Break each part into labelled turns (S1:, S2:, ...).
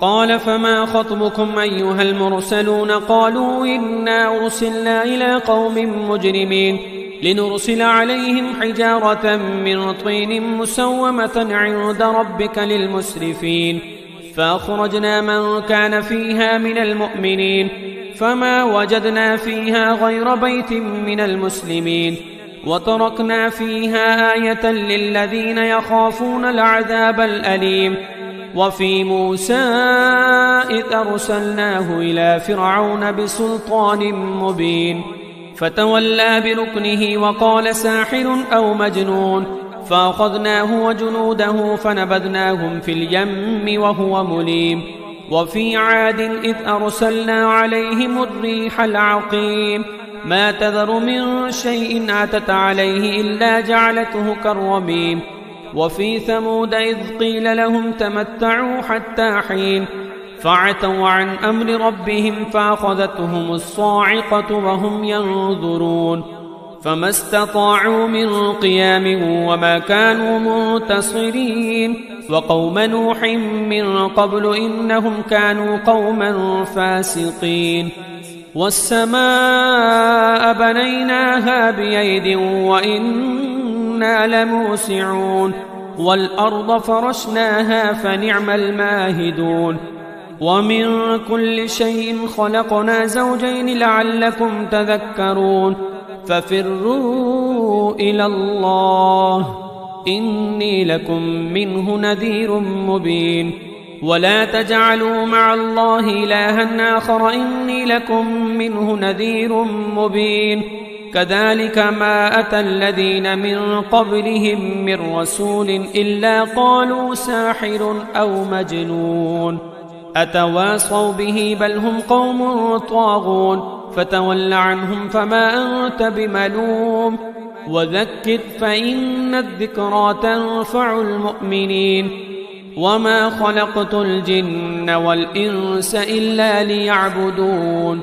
S1: قال فما خطبكم أيها المرسلون قالوا إنا أرسلنا إلى قوم مجرمين لنرسل عليهم حجارة من طين مسومة عند ربك للمسرفين فأخرجنا من كان فيها من المؤمنين فما وجدنا فيها غير بيت من المسلمين وتركنا فيها آية للذين يخافون العذاب الأليم. وفي موسى إذ أرسلناه إلى فرعون بسلطان مبين فتولى بركنه وقال ساحر أو مجنون فأخذناه وجنوده فنبذناهم في اليم وهو مليم. وفي عاد إذ أرسلنا عليهم الريح العقيم ما تذر من شيء أتت عليه إلا جعلته كالرميم. وفي ثمود إذ قيل لهم تمتعوا حتى حين فعتوا عن أمر ربهم فأخذتهم الصاعقة وهم ينظرون فما استطاعوا من قيام وما كانوا منتصرين. وقوم نوح من قبل إنهم كانوا قوما فاسقين. والسماء بنيناها بأيد وإنا لموسعون والأرض فرشناها فنعم الماهدون. ومن كل شيء خلقنا زوجين لعلكم تذكرون ففروا إلى الله إني لكم منه نذير مبين. ولا تجعلوا مع الله إلها آخر إني لكم منه نذير مبين. كذلك ما أتى الذين من قبلهم من رسول إلا قالوا ساحر أو مجنون أتواصوا به بل هم قوم طاغون فتول عنهم فما أنت بملوم وذكر فإن الذكرى تنفع المؤمنين. وما خلقت الجن والإنس إلا ليعبدون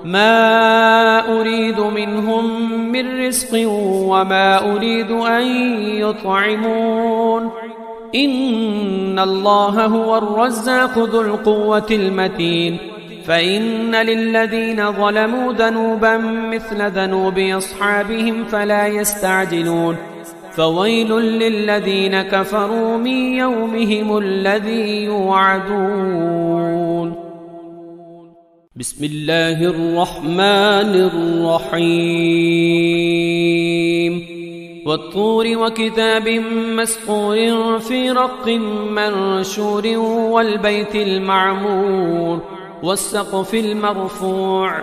S1: ما أريد منهم من رزق وما أريد أن يطعمون إن الله هو الرزاق ذو القوة المتين. فإن للذين ظلموا ذنوبا مثل ذنوب أصحابهم فلا يستعجلون فويل للذين كفروا من يومهم الذي يوعدون. بسم الله الرحمن الرحيم. والطور وكتاب مسطور في رق منشور والبيت المعمور والسقف المرفوع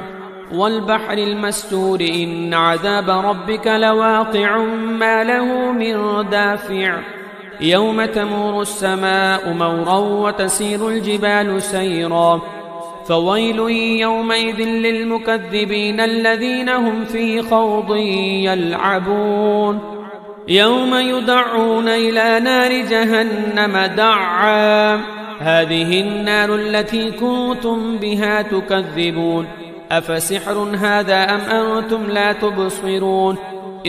S1: والبحر المسجور إن عذاب ربك لواقع ما له من دافع يوم تمور السماء مورا وتسير الجبال سيرا فويل يومئذ للمكذبين الذين هم في خوض يلعبون يوم يدعون إلى نار جهنم دعا هذه النار التي كنتم بها تكذبون أفسحر هذا أم أنتم لا تبصرون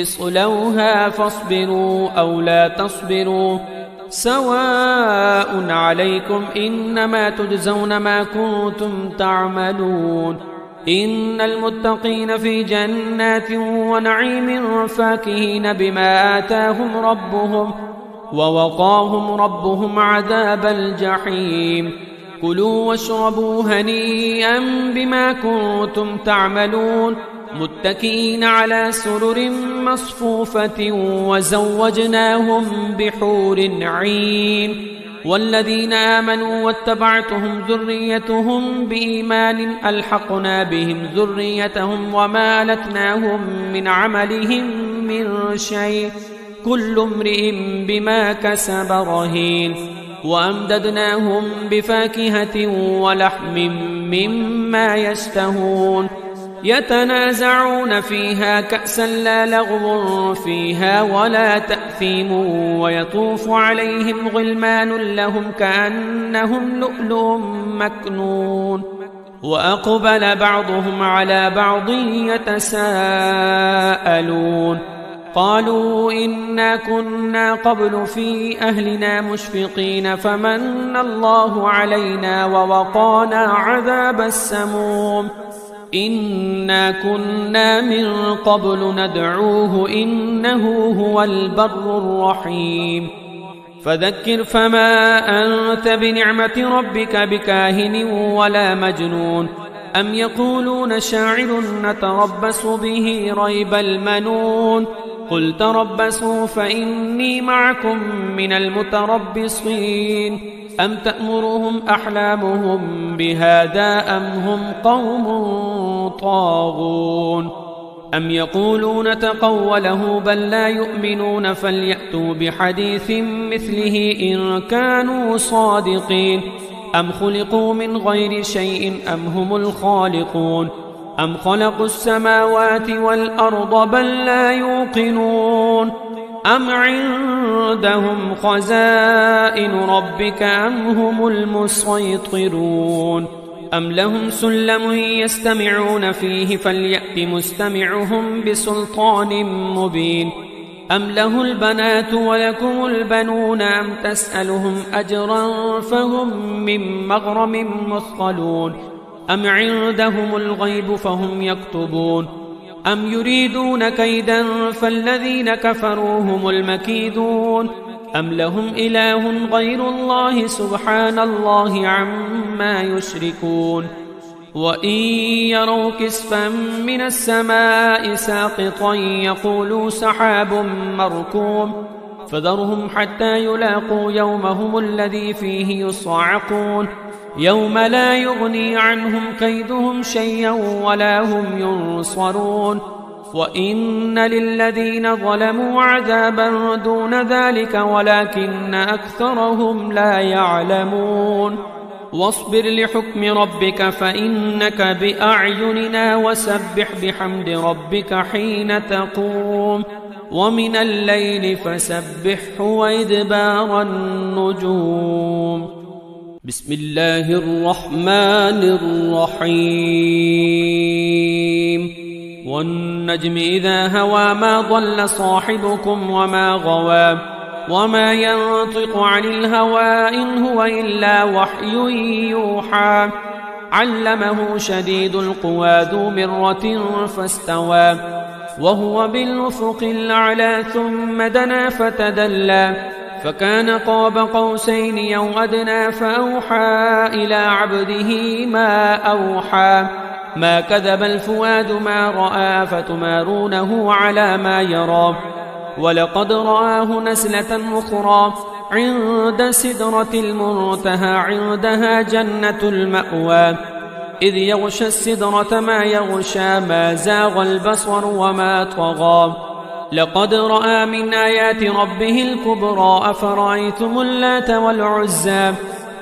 S1: اصلوها فاصبروا أو لا تصبروا سواء عليكم إنما تجزون ما كنتم تعملون إن المتقين في جنات ونعيم فاكهين بما آتاهم ربهم ووقاهم ربهم عذاب الجحيم كلوا واشربوا هنيئا بما كنتم تعملون متكئين على سرر مصفوفة وزوجناهم بحور عين والذين آمنوا واتبعتهم ذريتهم بإيمان ألحقنا بهم ذريتهم وما ألتناهم من عملهم من شيء كل امرئ بما كسب رهين وأمددناهم بفاكهة ولحم مما يشتهون يتنازعون فيها كأسا لا لغو فيها ولا تأثيم ويطوف عليهم غلمان لهم كأنهم لؤلؤ مكنون وأقبل بعضهم على بعض يتساءلون قالوا إنا كنا قبل في أهلنا مشفقين فمن الله علينا ووقانا عذاب السموم إنا كنا من قبل ندعوه إنه هو البر الرحيم فذكر فما أنت بنعمة ربك بكاهن ولا مجنون أم يقولون شاعر نتربص به ريب المنون قل تربصوا فإني معكم من المتربصين أم تأمرهم أحلامهم بهذا أم هم قوم طاغون أم يقولون تقوله بل لا يؤمنون فليأتوا بحديث مثله إن كانوا صادقين أم خلقوا من غير شيء أم هم الخالقون أم خلقوا السماوات والأرض بل لا يوقنون أم عندهم خزائن ربك أم هم المسيطرون أم لهم سلم يستمعون فيه فليأت مستمعهم بسلطان مبين أم له البنات ولكم البنون أم تسألهم أجرا فهم من مغرم مثقلون أم عندهم الغيب فهم يكتبون أم يريدون كيدا فالذين كفروا هم المكيدون أم لهم إله غير الله سبحان الله عما يشركون وإن يروا كسفا من السماء ساقطا يقولوا سحاب مركوم فذرهم حتى يلاقوا يومهم الذي فيه يصعقون يوم لا يغني عنهم كيدهم شيئا ولا هم ينصرون وإن للذين ظلموا عذابا دون ذلك ولكن أكثرهم لا يعلمون واصبر لحكم ربك فإنك بأعيننا وسبح بحمد ربك حين تقوم ومن الليل فسبحه وإدبار النجوم بسم الله الرحمن الرحيم والنجم إذا هوى ما ضل صاحبكم وما غوى وما ينطق عن الهوى إن هو إلا وحي يوحى علمه شديد القوى ذو مرة فاستوى وهو بالأفق الأعلى ثم دنا فتدلى فكان قاب قوسين أو أدنى فأوحى إلى عبده ما أوحى ما كذب الفؤاد ما رأى فتمارونه على ما يرى ولقد رآه نزلة أخرى عند سدرة المنتهى عندها جنة المأوى إذ يغشى السدرة ما يغشى ما زاغ البصر وما طغى لقد رأى من آيات ربه الكبرى أفرأيتم اللات والعزى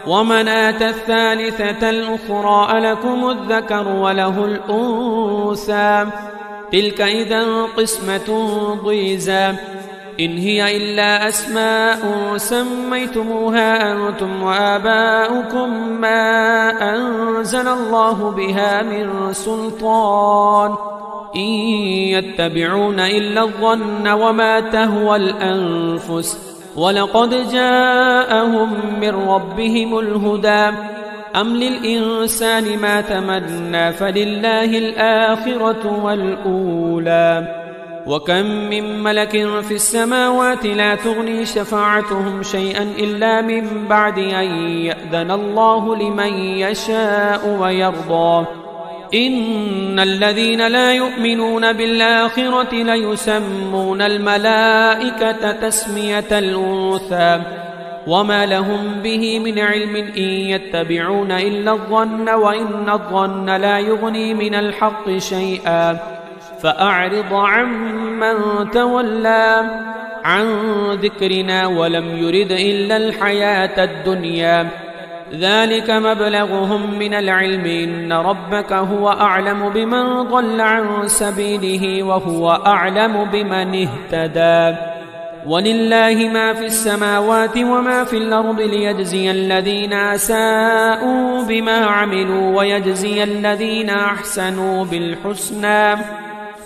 S1: ومناة الثالثة الأخرى ألكم الذكر وله الأنثى تلك إذا قسمة ضيزى إن هي إلا أسماء سميتموها أنتم وآباؤكم ما أنزل الله بها من سلطان إن يتبعون إلا الظن وما تهوى الأنفس ولقد جاءهم من ربهم الهدى أم للإنسان ما تمنى فلله الآخرة والأولى وكم من ملك في السماوات لا تغني شفاعتهم شيئا إلا من بعد أن يأذن الله لمن يشاء ويرضى إن الذين لا يؤمنون بالآخرة ليسمون الملائكة تسمية الأنثى وما لهم به من علم إن يتبعون إلا الظن وإن الظن لا يغني من الحق شيئا فأعرض عمن تولى عن ذكرنا ولم يرد إلا الحياة الدنيا ذلك مبلغهم من العلم إن ربك هو أعلم بمن ضل عن سبيله وهو أعلم بمن اهتدى ولله ما في السماوات وما في الأرض ليجزي الذين أساءوا بما عملوا ويجزي الذين أحسنوا بالحسنى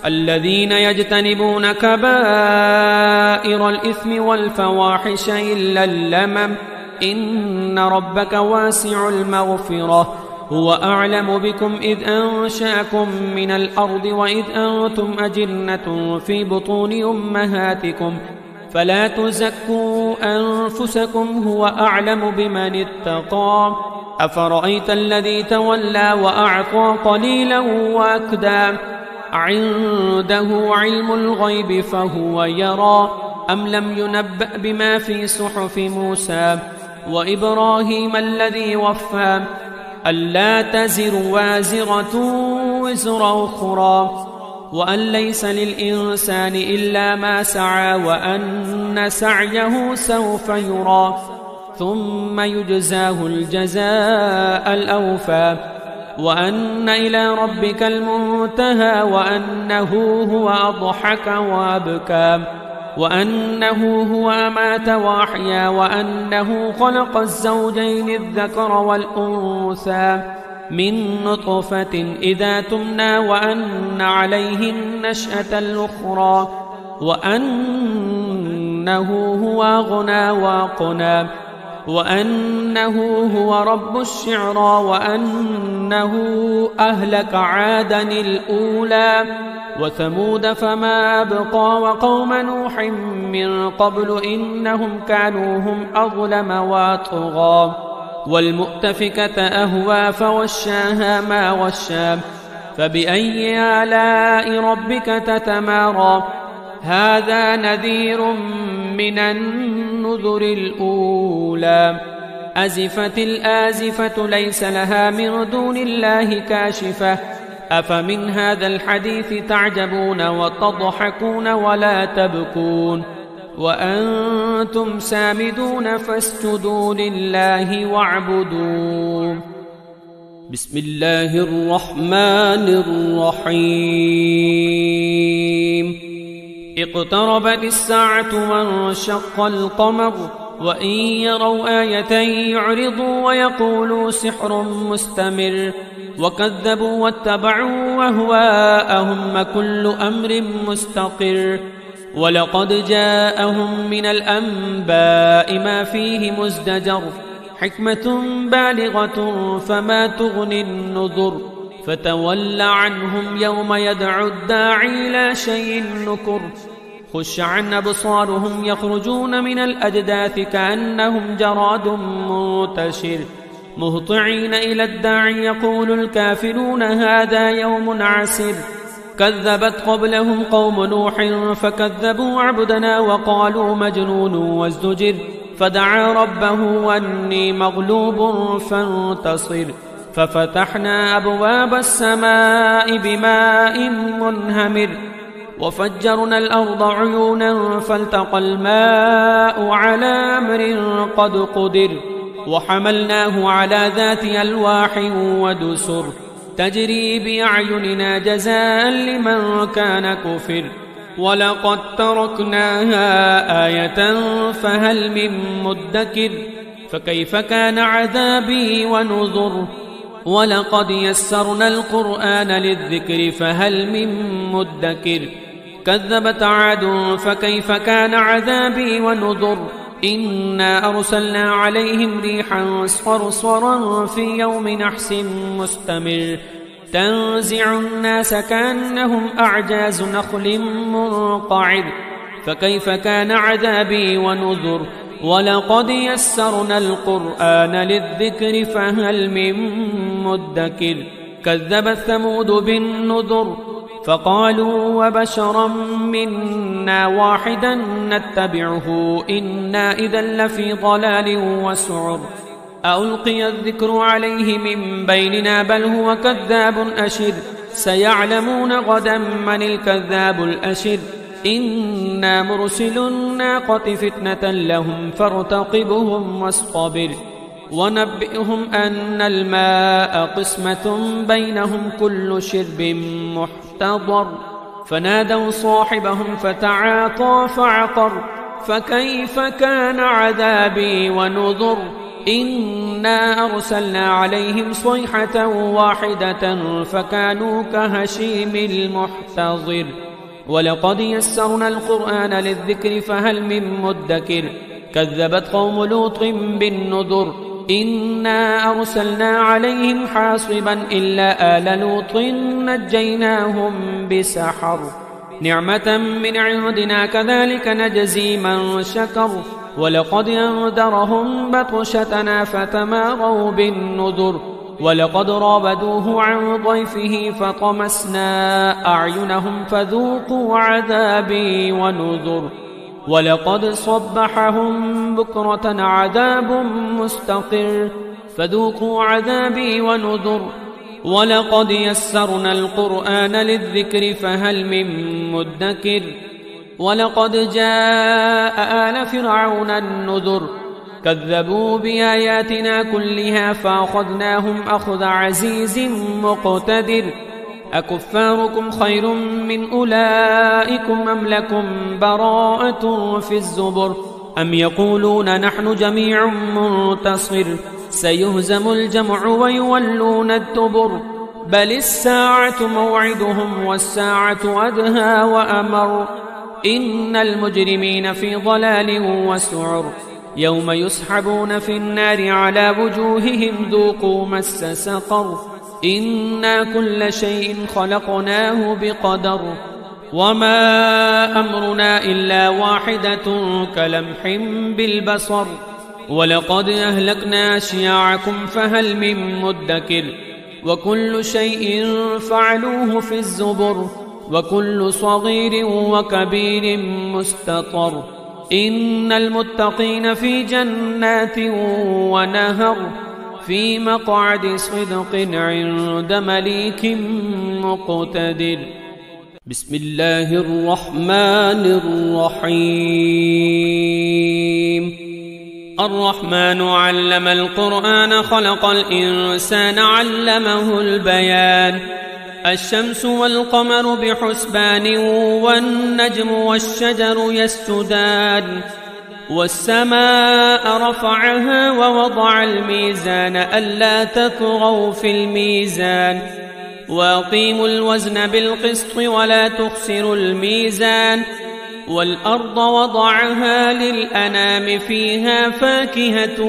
S1: الذين يجتنبون كبائر الإثم والفواحش إلا اللمم إن ربك واسع المغفرة هو أعلم بكم إذ أنشأكم من الأرض وإذ أنتم أجنة في بطون أمهاتكم فلا تزكوا أنفسكم هو أعلم بمن اتقى أفرأيت الذي تولى وأعطى قليلا وأكدى عنده علم الغيب فهو يرى أم لم ينبأ بما في صحف موسى وإبراهيم الذي وفى ألا تزر وازرة وزر أخرى وأن ليس للإنسان إلا ما سعى وأن سعيه سوف يرى ثم يجزاه الجزاء الأوفى وأن إلى ربك المنتهى وأنه هو أضحك وأبكى وأنه هو أمات وأحيا وأنه خلق الزوجين الذكر والأنثى من نطفة إذا تمنى وأن عليه النشأة الأخرى وأنه هو أغنى وأقنى وأنه هو رب الشعرى وأنه أهلك عادا الأولى وثمود فما أبقى وقوم نوح من قبل إنهم كانوا هم أظلم وأطغى والمؤتفكة أهوى فوشاها ما وشى فبأي آلاء ربك تتمارى هذا نذير من النذر الأولى أزفت الآزفة ليس لها من دون الله كاشفة أفمن هذا الحديث تعجبون وتضحكون ولا تبكون وأنتم سامدون فاسجدوا لله واعبدوا بسم الله الرحمن الرحيم اقتربت الساعة وانشق القمر وإن يروا آية يعرضوا ويقولوا سحر مستمر وكذبوا واتبعوا أهواءهم كل أمر مستقر ولقد جاءهم من الأنباء ما فيه مزدجر حكمة بالغة فما تغني النذر فتول عنهم يوم يدعو الداعي إلى شيء نكر خش عن أبصارهم يخرجون من الأجداث كأنهم جراد منتشر مهطعين إلى الداعي يقول الكافرون هذا يوم عسر كذبت قبلهم قوم نوح فكذبوا عبدنا وقالوا مجنون وازدجر فدعا ربه أني مغلوب فانتصر ففتحنا أبواب السماء بماء منهمر وفجرنا الأرض عيونا فالتقى الماء على أمر قد قدر وحملناه على ذات ألواح ودسر تجري بأعيننا جزاء لمن كان كفر ولقد تركناها آية فهل من مدكر فكيف كان عذابي ونذر ولقد يسرنا القرآن للذكر فهل من مدكر كذبت عاد فكيف كان عذابي ونذر إنا أرسلنا عليهم ريحا صرصرا في يوم نحس مستمر تنزع الناس كأنهم أعجاز نخل منقعر فكيف كان عذابي ونذر ولقد يسرنا القرآن للذكر فهل من مدكر كذبت ثمود بالنذر فقالوا وبشرا منا واحدا نتبعه إنا إذا لفي ضلال وسعر ألقي الذكر عليه من بيننا بل هو كذاب أشر سيعلمون غدا من الكذاب الأشر إنا مرسل الناقة فتنة لهم فارتقبهم واصطبر ونبئهم أن الماء قسمة بينهم كل شرب محتضر فنادوا صاحبهم فتعاطى فعقر فكيف كان عذابي ونذر إنا أرسلنا عليهم صيحة واحدة فكانوا كهشيم المحتضر ولقد يسرنا القرآن للذكر فهل من مدكر كذبت قوم لوط بالنذر إنا أرسلنا عليهم حاصبا إلا آل لوط نجيناهم بسحر نعمة من عندنا كذلك نجزي من شكر ولقد أنذرهم بطشتنا فتماروا بالنذر ولقد رابدوه عن ضيفه فطمسنا أعينهم فذوقوا عذابي ونذر ولقد صبحهم بكرة عذاب مستقر فذوقوا عذابي ونذر ولقد يسرنا القرآن للذكر فهل من مدكر ولقد جاء آل فرعون النذر كذبوا بآياتنا كلها فأخذناهم أخذ عزيز مقتدر أكفاركم خير من أولئكم أم لكم براءة في الزبر أم يقولون نحن جميع منتصر سيهزم الجمع ويولون الدبر بل الساعة موعدهم والساعة أدهى وأمر إن المجرمين في ضلال وسعر يوم يسحبون في النار على وجوههم ذوقوا مس سقر إنا كل شيء خلقناه بقدر وما أمرنا إلا واحدة كلمح بالبصر ولقد أهلكنا أشياعكم فهل من مدكر وكل شيء فعلوه في الزبر وكل صغير وكبير مستطر إن المتقين في جنات ونهر في مقعد صدق عند مليك مقتدر بسم الله الرحمن الرحيم الرحمن علم القرآن خلق الإنسان علمه البيان الشمس والقمر بحسبان والنجم والشجر يسجدان والسماء رفعها ووضع الميزان ألا تطغوا في الميزان وأقيموا الوزن بالقسط ولا تخسروا الميزان والأرض وضعها للأنام فيها فاكهة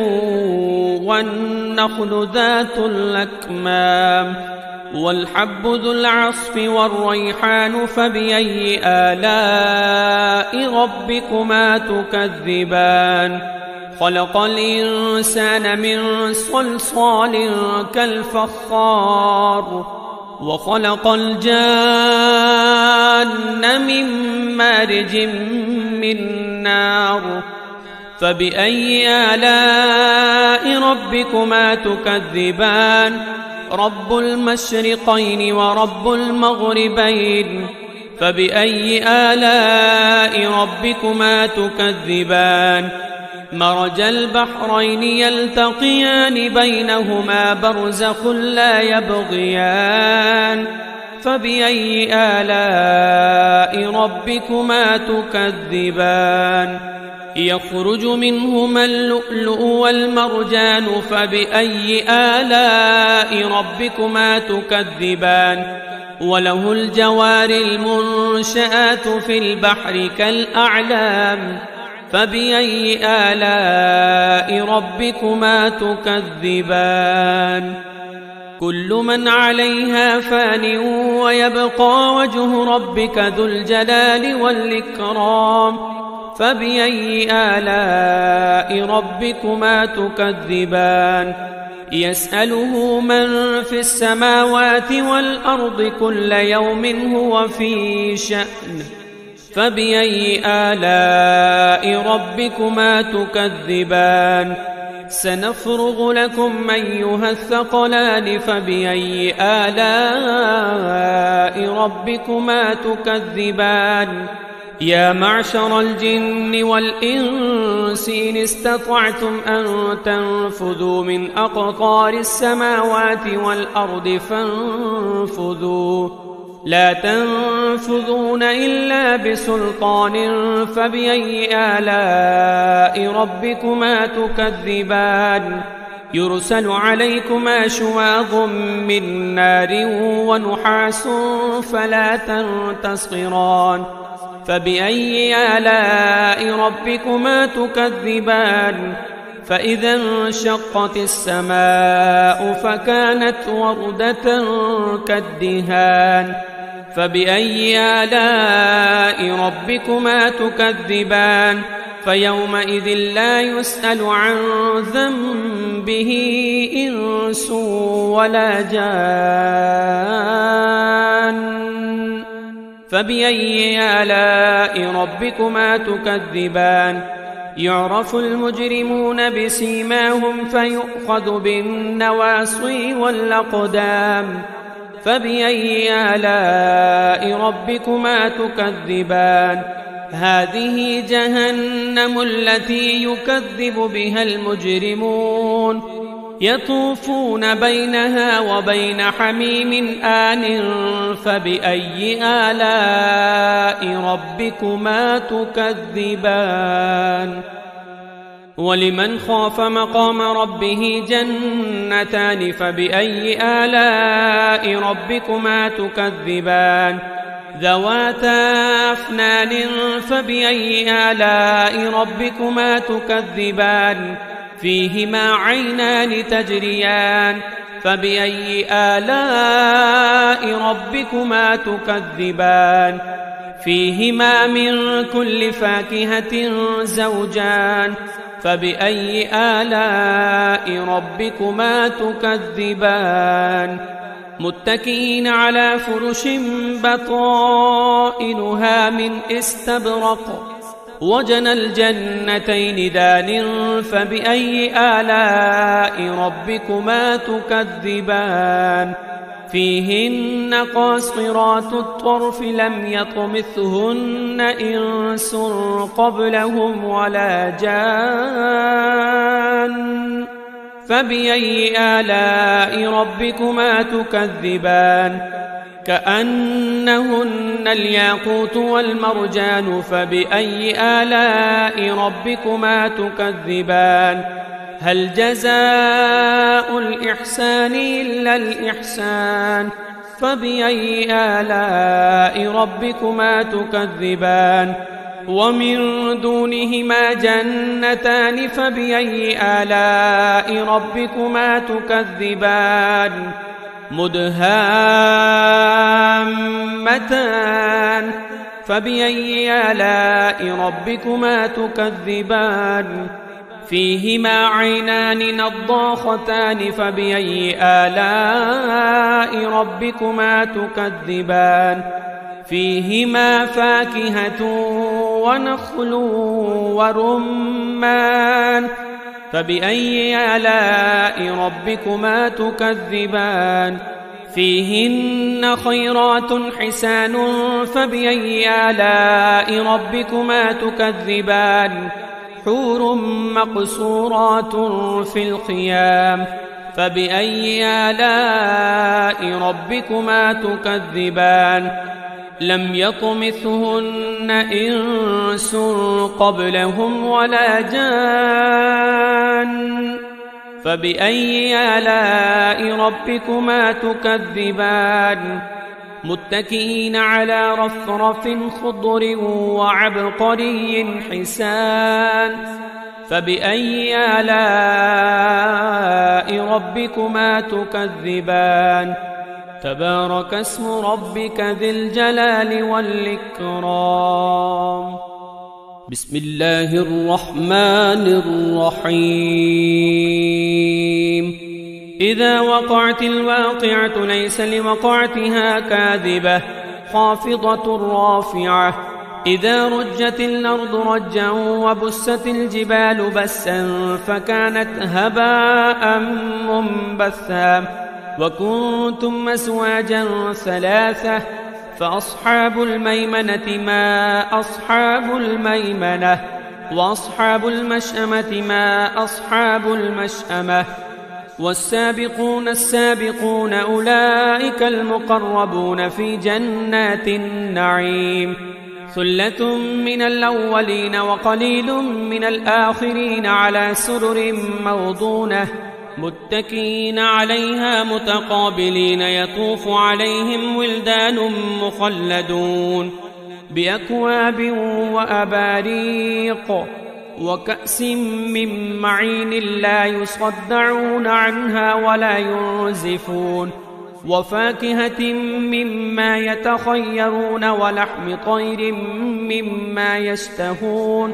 S1: والنخل ذات الأكمام والحب ذو العصف والريحان فبأي آلاء ربكما تكذبان خلق الإنسان من صلصال كالفخار وخلق الجان من مارج من نار فبأي آلاء ربكما تكذبان رب المشرقين ورب المغربين فبأي آلاء ربكما تكذبان مرج البحرين يلتقيان بينهما برزخ لا يبغيان فبأي آلاء ربكما تكذبان يخرج منهما اللؤلؤ والمرجان فبأي آلاء ربكما تكذبان وله الجوار المنشآت في البحر كالأعلام فبأي آلاء ربكما تكذبان كل من عليها فان ويبقى وجه ربك ذو الجلال والإكرام فبأي آلاء ربكما تكذبان يسأله من في السماوات والأرض كل يوم هو في شأن فبأي آلاء ربكما تكذبان سنفرغ لكم أيها الثقلان فبأي آلاء ربكما تكذبان يا معشر الجن والإنس إن استطعتم أن تنفذوا من أقطار السماوات والأرض فانفذوا لا تنفذون إلا بسلطان فبأي آلاء ربكما تكذبان يرسل عليكما شواظ من نار ونحاس فلا تنتصران فبأي آلاء ربكما تكذبان فإذا انشقت السماء فكانت وردة كالدهان فبأي آلاء ربكما تكذبان فيومئذ لا يسأل عن ذنبه إنس ولا جان فبأي آلاء ربكما تكذبان يعرف المجرمون بسيماهم فيؤخذ بالنواصي والأقدام فبأي آلاء ربكما تكذبان هذه جهنم التي يكذب بها المجرمون يطوفون بينها وبين حميم آن فبأي آلاء ربكما تكذبان ولمن خاف مقام ربه جنتان فبأي آلاء ربكما تكذبان ذواتا أفنان فبأي آلاء ربكما تكذبان فيهما عينان تجريان فبأي آلاء ربكما تكذبان فيهما من كل فاكهة زوجان فبأي آلاء ربكما تكذبان متكئين على فرش بطائنها من استبرق وجنى الجنتين دان فبأي آلاء ربكما تكذبان فيهن قاصرات الطرف لم يطمثهن إنس قبلهم ولا جان فبأي آلاء ربكما تكذبان كأنهن الياقوت والمرجان فبأي آلاء ربكما تكذبان هل جزاء الإحسان إلا الإحسان فبأي آلاء ربكما تكذبان ومن دونهما جنتان فبأي آلاء ربكما تكذبان مدهامتان فبأي آلاء ربكما تكذبان فيهما عينان نضاختان فبأي آلاء ربكما تكذبان فيهما فاكهة ونخل ورمان فبأي آلاء ربكما تكذبان فيهن خيرات حسان فبأي آلاء ربكما تكذبان حور مقصورات في الخيام فبأي آلاء ربكما تكذبان لم يطمثهن إنس قبلهم ولا جان فبأي آلاء ربكما تكذبان متكئين على رفرف خضر وعبقري حسان فبأي آلاء ربكما تكذبان تبارك اسم ربك ذي الجلال والإكرام بسم الله الرحمن الرحيم إذا وقعت الواقعة ليس لوقعتها كاذبة خافضة رافعة إذا رجت الأرض رجا وبست الجبال بسا فكانت هباء منبثا وكنتم أزواجا ثلاثة فأصحاب الميمنة ما أصحاب الميمنة وأصحاب المشأمة ما أصحاب المشأمة والسابقون السابقون أولئك المقربون في جنات النعيم ثلة من الأولين وقليل من الآخرين على سرر موضونة متكئين عليها متقابلين يطوف عليهم ولدان مخلدون بأكواب وأباريق وكأس من معين لا يصدعون عنها ولا ينزفون وفاكهة مما يتخيرون ولحم طير مما يشتهون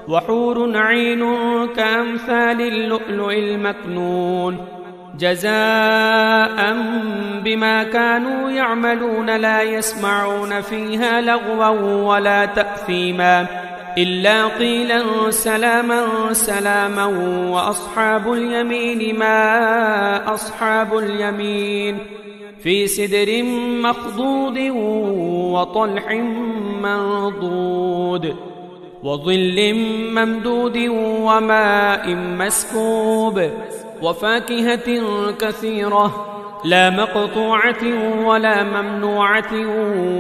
S1: وحور عين كأمثال اللؤلؤ المكنون جزاء بما كانوا يعملون لا يسمعون فيها لغوا ولا تأثيما إلا قيلا سلاما سلاما وأصحاب اليمين ما أصحاب اليمين في سدر مخضود وطلح منضود وظل ممدود وماء مسكوب وفاكهة كثيرة لا مقطوعة ولا ممنوعة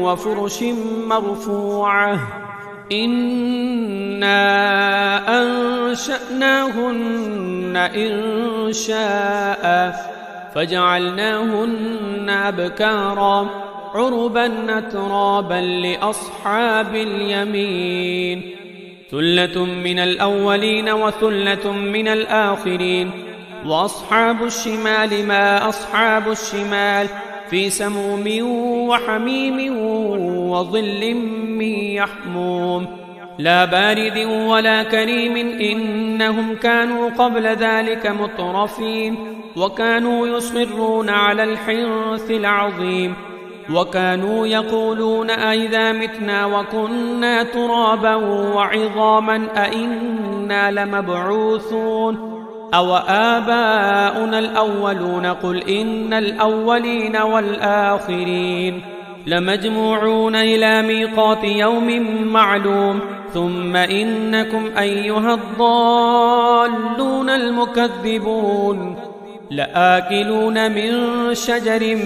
S1: وفرش مرفوعة إنا أنشأناهن إنشاء فجعلناهن أبكارا عربا أترابا لأصحاب اليمين ثلة من الأولين وثلة من الآخرين وأصحاب الشمال ما أصحاب الشمال في سموم وحميم وظل من يحموم لا بارد ولا كريم إنهم كانوا قبل ذلك مترفين وكانوا يصرون على الحنث العظيم وكانوا يقولون أئذا متنا وكنا ترابا وعظاما أئنا لمبعوثون أو آباؤنا الأولون قل إن الأولين والآخرين لمجموعون إلى ميقات يوم معلوم ثم إنكم أيها الضالون المكذبون لآكلون من شجر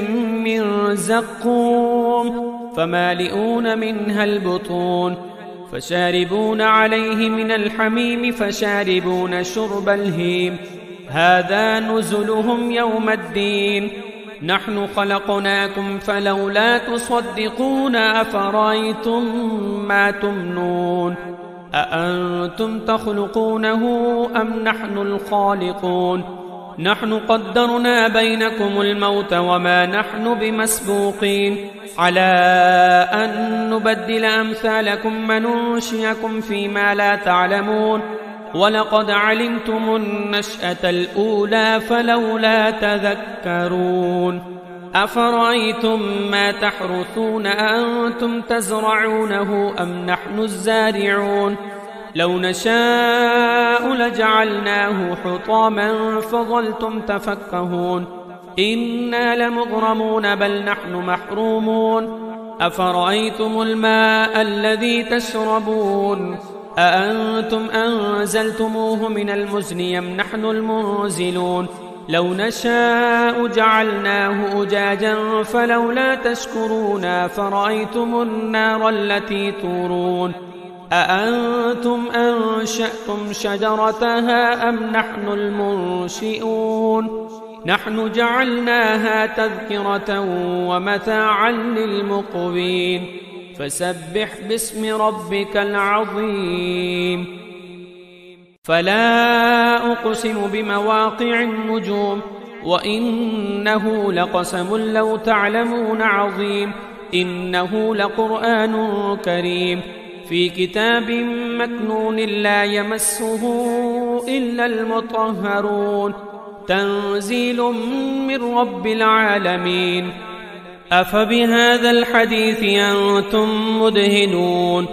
S1: من زقوم فمالئون منها البطون فشاربون عليه من الحميم فشاربون شرب الهيم هذا نزلهم يوم الدين نحن خلقناكم فلولا تصدقون أفرأيتم ما تمنون أأنتم تخلقونه أم نحن الخالقون نحن قدرنا بينكم الموت وما نحن بمسبوقين على أن نبدل أمثالكم وننشئكم فيما لا تعلمون ولقد علمتم النشأة الأولى فلولا تذكرون أفرأيتم ما تحرثون أأنتم تزرعونه أم نحن الزارعون لو نشاء لجعلناه حطاما فظلتم تفكهون إنا لمغرمون بل نحن محرومون أفرأيتم الماء الذي تشربون أأنتم أنزلتموه من المزن أم نحن المنزلون لو نشاء جعلناه أجاجا فلولا تشكرون أفرأيتم النار التي تورون أأنتم أنشأتم شجرتها أم نحن المنشئون نحن جعلناها تذكرة ومتاعا للمقوين فسبح باسم ربك العظيم فلا أقسم بمواقع النجوم وإنه لقسم لو تعلمون عظيم إنه لقرآن كريم في كتاب مكنون لا يمسه إلا المطهرون تنزيل من رب العالمين أفبهذا الحديث أنتم مدهنون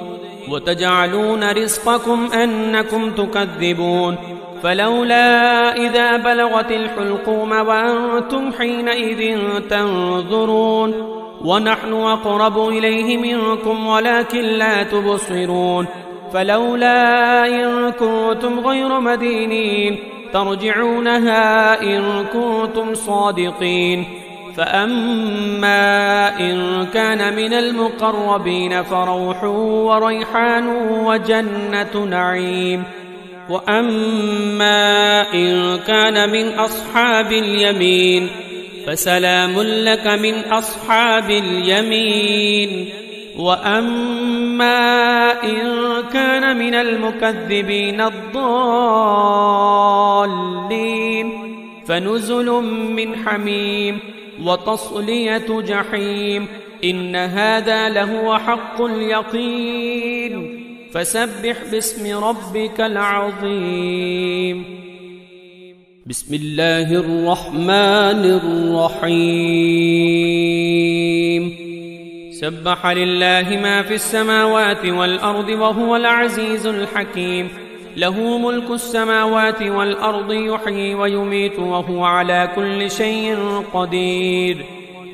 S1: وتجعلون رزقكم أنكم تكذبون فلولا إذا بلغت الحلقوم وأنتم حينئذ تنظرون ونحن أقرب إليه منكم ولكن لا تبصرون فلولا إن كنتم غير مدينين ترجعونها إن كنتم صادقين. فأما إن كان من المقربين فروح وريحان وجنة نعيم. وأما إن كان من أصحاب اليمين فسلام لك من أصحاب اليمين. وأما إن كان من المكذبين الضالين فنزل من حميم وتصلية جحيم. إن هذا لهو حق اليقين. فسبح باسم ربك العظيم. بسم الله الرحمن الرحيم. سبح لله ما في السماوات والأرض وهو العزيز الحكيم. له ملك السماوات والأرض يحيي ويميت وهو على كل شيء قدير.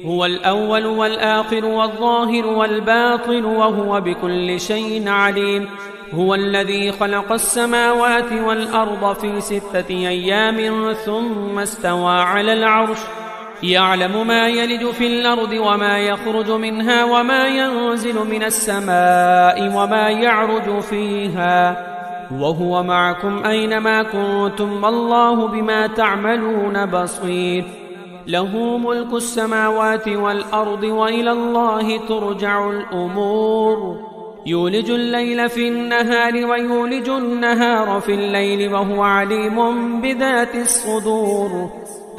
S1: هو الأول والآخر والظاهر والباطن وهو بكل شيء عليم. هو الذي خلق السماوات والأرض في 6 أيام ثم استوى على العرش. يعلم ما يلج في الأرض وما يخرج منها وما ينزل من السماء وما يعرج فيها وهو معكم أينما كنتم والله بما تعملون بصير. له ملك السماوات والأرض وإلى الله ترجع الأمور. يولج الليل في النهار ويولج النهار في الليل وهو عليم بذات الصدور.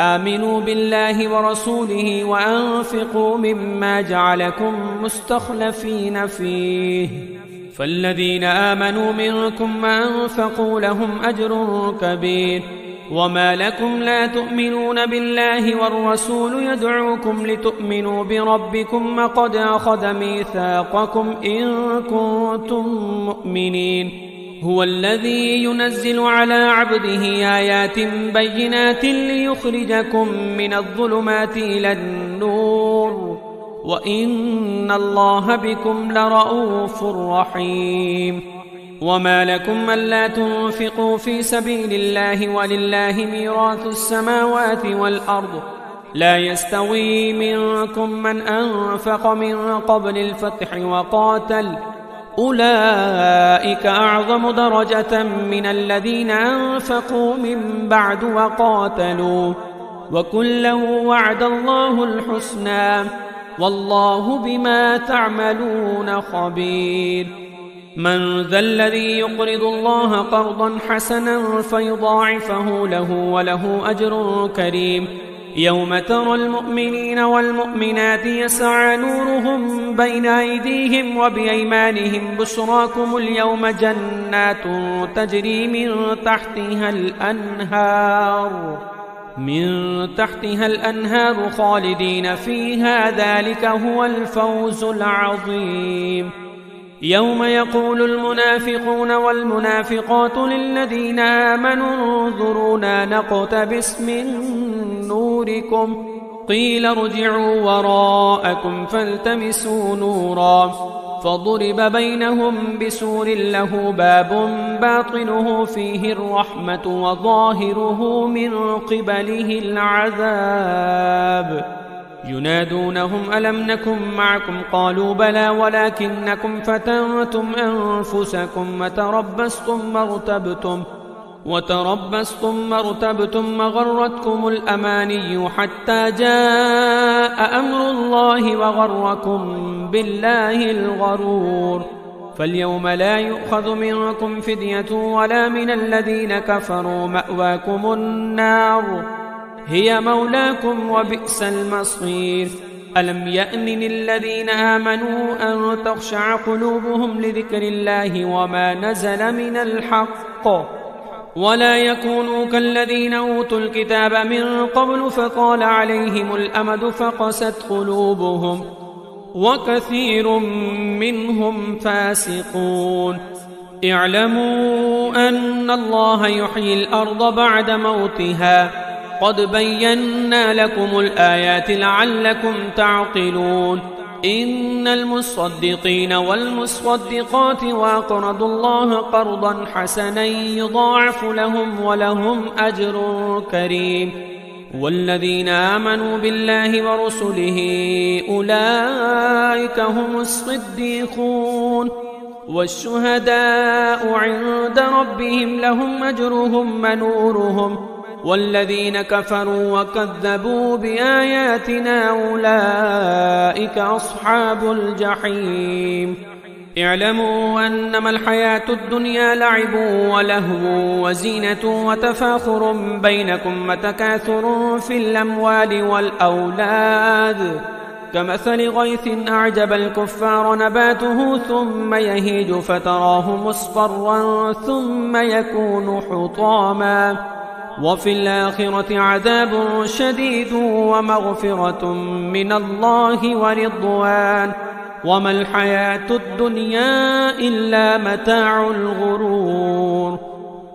S1: آمنوا بالله ورسوله وأنفقوا مما جعلكم مستخلفين فيه. فالذين آمنوا منكم وأنفقوا لهم أجر كبير. وما لكم لا تؤمنون بالله والرسول يدعوكم لتؤمنوا بربكم وقد أخذ ميثاقكم إن كنتم مؤمنين. هو الذي ينزل على عبده آيات بينات ليخرجكم من الظلمات إلى النور وإن الله بكم لرؤوف رحيم. وما لكم ألا تنفقوا في سبيل الله ولله ميراث السماوات والأرض لا يستوي منكم من أنفق من قبل الفتح وقاتل أولئك أعظم درجة من الذين أنفقوا من بعد وقاتلوا وكلا وعد الله الحسنى والله بما تعملون خبير. من ذا الذي يقرض الله قرضا حسنا فيضاعفه له وله أجر كريم. يوم ترى المؤمنين والمؤمنات يسعى نورهم بين أيديهم وبأيمانهم بشراكم اليوم جنات تجري من تحتها الأنهار خالدين فيها ذلك هو الفوز العظيم. يوم يقول المنافقون والمنافقات للذين آمنوا انظرونا نقتبس من نوركم قيل ارجعوا وراءكم فالتمسوا نورا فضرب بينهم بسور له باب باطنه فيه الرحمة وظاهره من قبله العذاب. ينادونهم ألم نكن معكم قالوا بلى ولكنكم فتنتم أنفسكم وتربصتم وارتبتم وغرتكم الأماني حتى جاء أمر الله وغركم بالله الغرور. فاليوم لا يؤخذ منكم فدية ولا من الذين كفروا مأواكم النار هي مولاكم وبئس المصير. ألم يأن للذين آمنوا أن تخشع قلوبهم لذكر الله وما نزل من الحق ولا يكونوا كالذين أوتوا الكتاب من قبل فطال عليهم الأمد فقست قلوبهم وكثير منهم فاسقون. اعلموا أن الله يحيي الأرض بعد موتها قد بينا لكم الآيات لعلكم تعقلون. إن المصدقين والمصدقات وأقرضوا الله قرضا حسنا يضاعف لهم ولهم أجر كريم والذين آمنوا بالله ورسله أولئك هم الصديقون والشهداء عند ربهم لهم أجرهم ونورهم والذين كفروا وكذبوا بآياتنا أولئك أصحاب الجحيم اعلموا أنما الحياة الدنيا لعب ولهو وزينة وتفاخر بينكم وتكاثر في الأموال والأولاد كمثل غيث أعجب الكفار نباته ثم يهيج فتراه مصفرا ثم يكون حطاما وفي الآخرة عذاب شديد ومغفرة من الله ورضوان وما الحياة الدنيا إلا متاع الغرور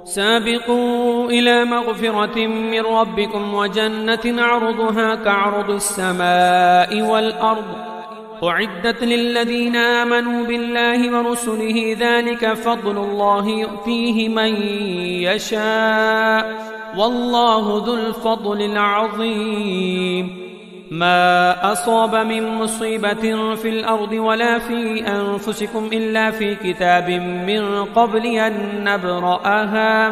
S1: سابقوا إلى مغفرة من ربكم وجنة عرضها كعرض السماء والأرض أعدت للذين آمنوا بالله ورسله ذلك فضل الله يؤتيه من يشاء والله ذو الفضل العظيم ما أصاب من مصيبة في الأرض ولا في أنفسكم إلا في كتاب من قبل أن نبرأها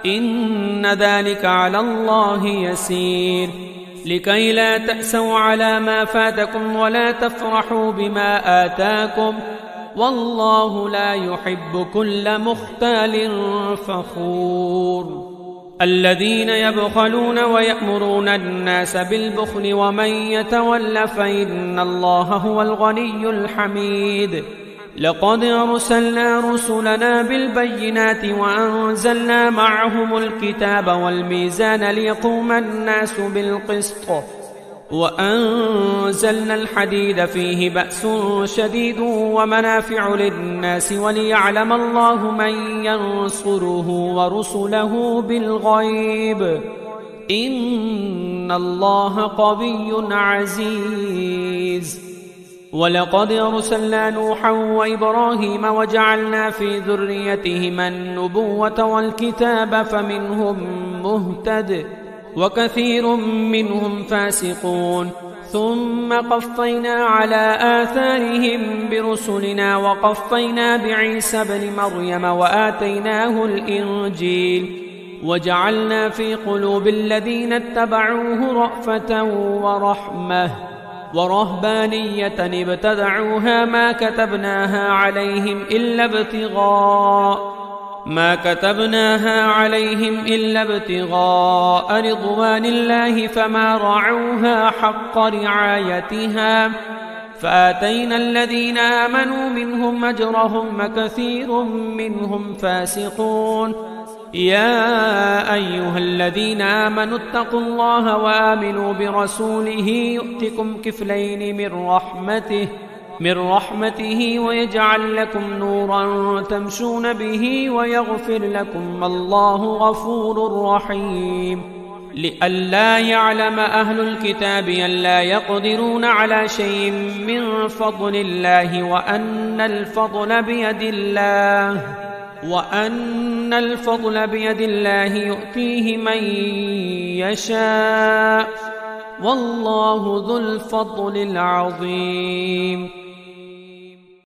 S1: إن ذلك على الله يسير لكي لا تأسوا على ما فاتكم ولا تفرحوا بما آتاكم والله لا يحب كل مختال فخور الذين يبخلون ويأمرون الناس بالبخل ومن يتول فإن الله هو الغني الحميد لقد أرسلنا رسلنا بالبينات وأنزلنا معهم الكتاب والميزان ليقوم الناس بالقسط وأنزلنا الحديد فيه بأس شديد ومنافع للناس وليعلم الله من ينصره ورسله بالغيب إن الله قوي عزيز ولقد أرسلنا نوحا وإبراهيم وجعلنا في ذريتهما النبوة والكتاب فمنهم مهتد وكثير منهم فاسقون ثم قفينا على آثارهم برسلنا وقفينا بعيسى بن مريم وآتيناه الإنجيل وجعلنا في قلوب الذين اتبعوه رأفة ورحمة ورهبانية ابتدعوها ما كتبناها عليهم إلا ابتغاء رضوان الله فما رعوها حق رعايتها فآتينا الذين آمنوا منهم أجرهم وكثير منهم فاسقون يا أيها الذين آمنوا اتقوا الله وآمنوا برسوله يؤتكم كفلين من رحمته ويجعل لكم نورا تمشون به ويغفر لكم والله غفور رحيم لئلا يعلم أهل الكتاب ألا يقدرون على شيء من فضل الله وأن الفضل بيد الله يؤتيه من يشاء والله ذو الفضل العظيم